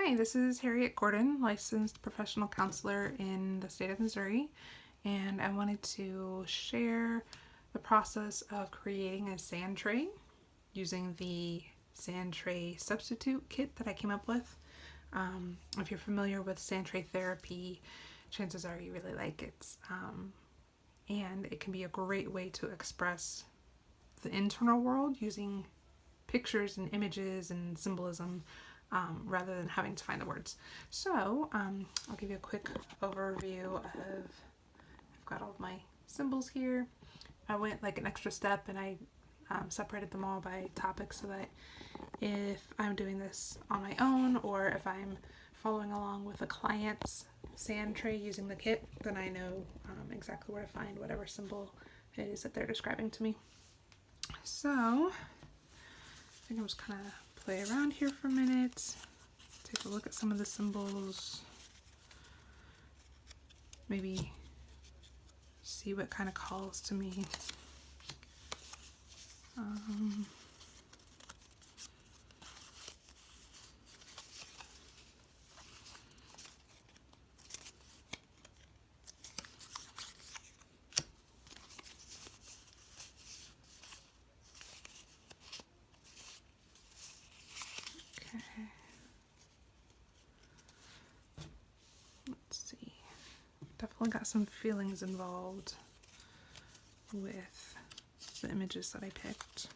Hi, this is Harriet Gordon, licensed professional counselor in the state of Missouri, and I wanted to share the process of creating a Sandtray using the Sandtray substitute kit that I came up with. If you're familiar with Sandtray therapy, chances are you really like it. And it can be a great way to express the internal world using pictures and images and symbolism rather than having to find the words. So I'll give you a quick overview of, I've got all of my symbols here. I went like an extra step and I separated them all by topic so that if I'm doing this on my own or if I'm following along with a client's Sandtray using the kit, then I know exactly where to find whatever symbol it is that they're describing to me. So I think I'm just kind of play around here for a minute, take a look at some of the symbols, maybe see what kind of calls to me. Okay. Let's see. Definitely got some feelings involved with the images that I picked.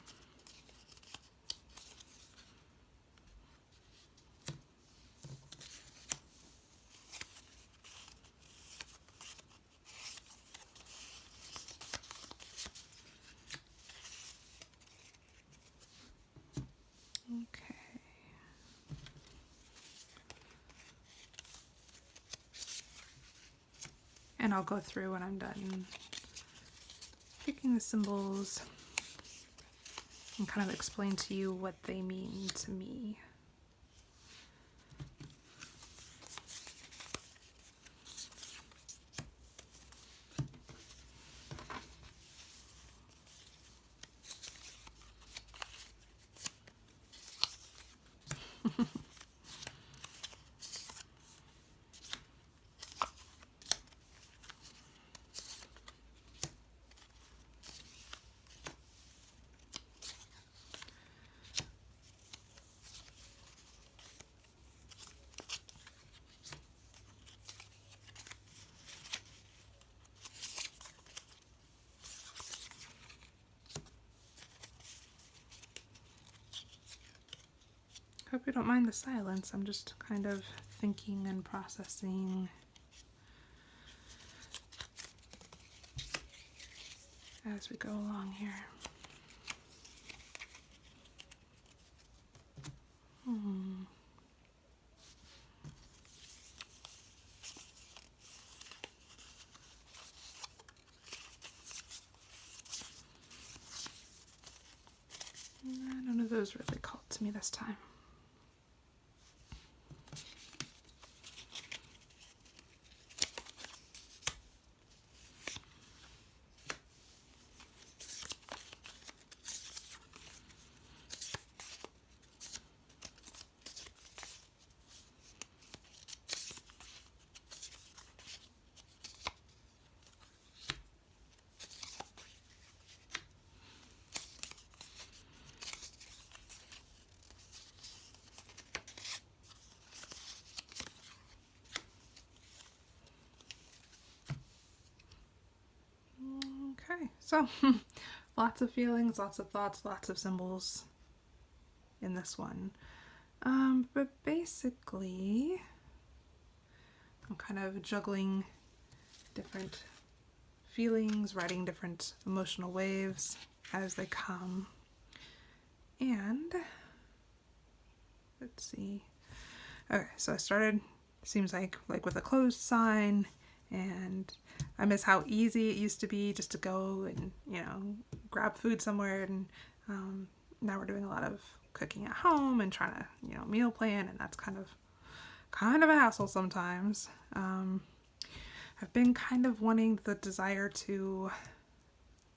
Okay. And I'll go through when I'm done picking the symbols and kind of explain to you what they mean to me. Hope you don't mind the silence. I'm just kind of thinking and processing as we go along here. None of those really called to me this time. Okay, so lots of feelings, lots of thoughts, lots of symbols in this one. But basically, I'm kind of juggling different feelings, riding different emotional waves as they come. And let's see. Okay, so I started, seems like with a closed sign, and I miss how easy it used to be just to go and, grab food somewhere. And now we're doing a lot of cooking at home and trying to, meal plan, and that's kind of a hassle sometimes. I've been kind of wanting the desire to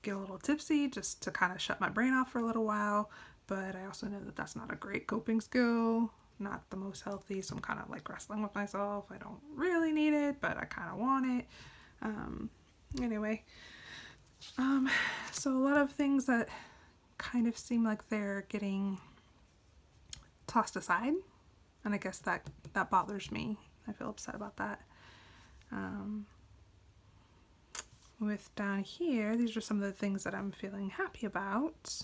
get a little tipsy just to kind of shut my brain off for a little while, but I also know that that's not a great coping skill not the most healthy, so I'm kind of like wrestling with myself. I don't really need it, but I kind of want it. Anyway, so a lot of things that kind of seem like they're getting tossed aside, and I guess that bothers me. I feel upset about that. With down here, these are some of the things that I'm feeling happy about.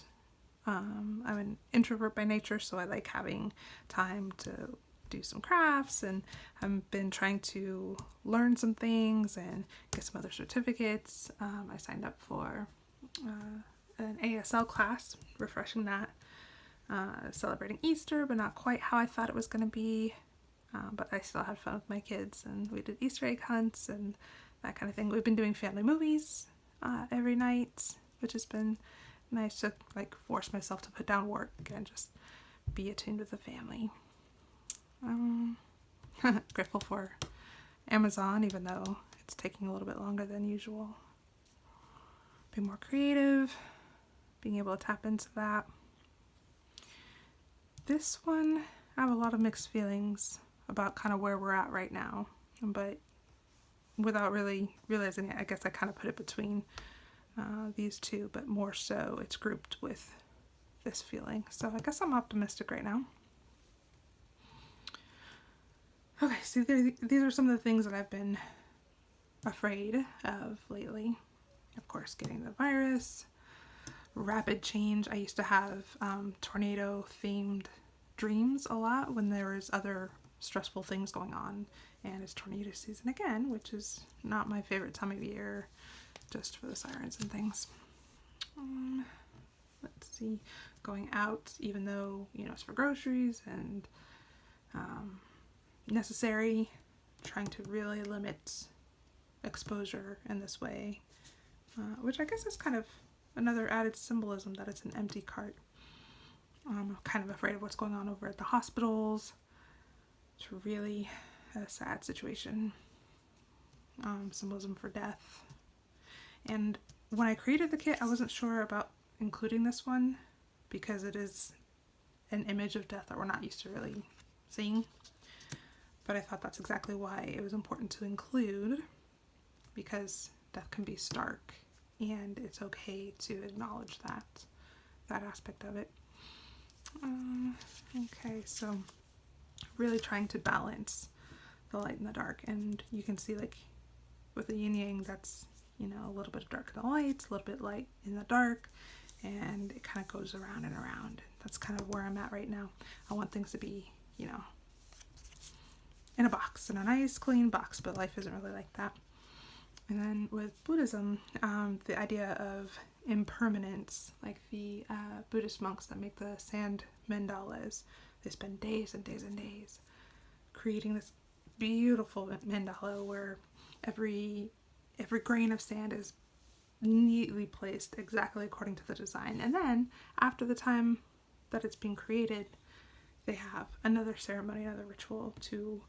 I'm an introvert by nature, so I like having time to do some crafts, and I've been trying to learn some things and get some other certificates. I signed up for an ASL class, refreshing that, celebrating Easter, but not quite how I thought it was going to be. But I still had fun with my kids, and we did Easter egg hunts and that kind of thing. We've been doing family movies every night, which has been nice to like force myself to put down work and just be attuned with the family. Grateful for Amazon, even though it's taking a little bit longer than usual. Being more creative, being able to tap into that. This one, I have a lot of mixed feelings about kind of where we're at right now, but without really realizing it, I guess I kind of put it between these two, but more so it's grouped with this feeling. So I guess I'm optimistic right now. Okay, so these are some of the things that I've been afraid of lately. Of course, getting the virus, rapid change. I used to have tornado themed dreams a lot when there was other stressful things going on, and it's tornado season again, which is not my favorite time of year, just for the sirens and things. Let's see, going out, even though, you know, it's for groceries and necessary, trying to really limit exposure in this way, which I guess is kind of another added symbolism that it's an empty cart. I'm kind of afraid of what's going on over at the hospitals. It's really a sad situation. Symbolism for death. And when I created the kit, I wasn't sure about including this one because it is an image of death that we're not used to really seeing. But I thought that's exactly why it was important to include, because death can be stark and it's okay to acknowledge that aspect of it. Okay, so really trying to balance the light and the dark, and you can see like with the yin yang, that's, you know, a little bit of dark in the light, a little bit light in the dark, and it kind of goes around and around. That's kind of where I'm at right now. I want things to be, you know, in a box, in a nice clean box, but life isn't really like that. And then with Buddhism, the idea of impermanence, like the Buddhist monks that make the sand mandalas, they spend days and days and days creating this beautiful mandala where every grain of sand is neatly placed exactly according to the design. And then after the time that it's being created, they have another ceremony, another ritual to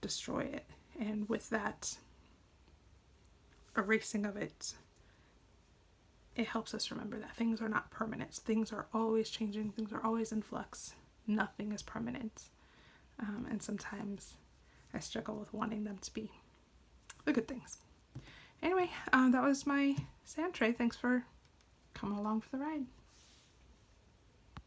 destroy it. And with that erasing of it, it helps us remember that things are not permanent. Things are always changing. Things are always in flux. Nothing is permanent. And sometimes I struggle with wanting them to be the good things. Anyway, that was my Sandtray. Thanks for coming along for the ride.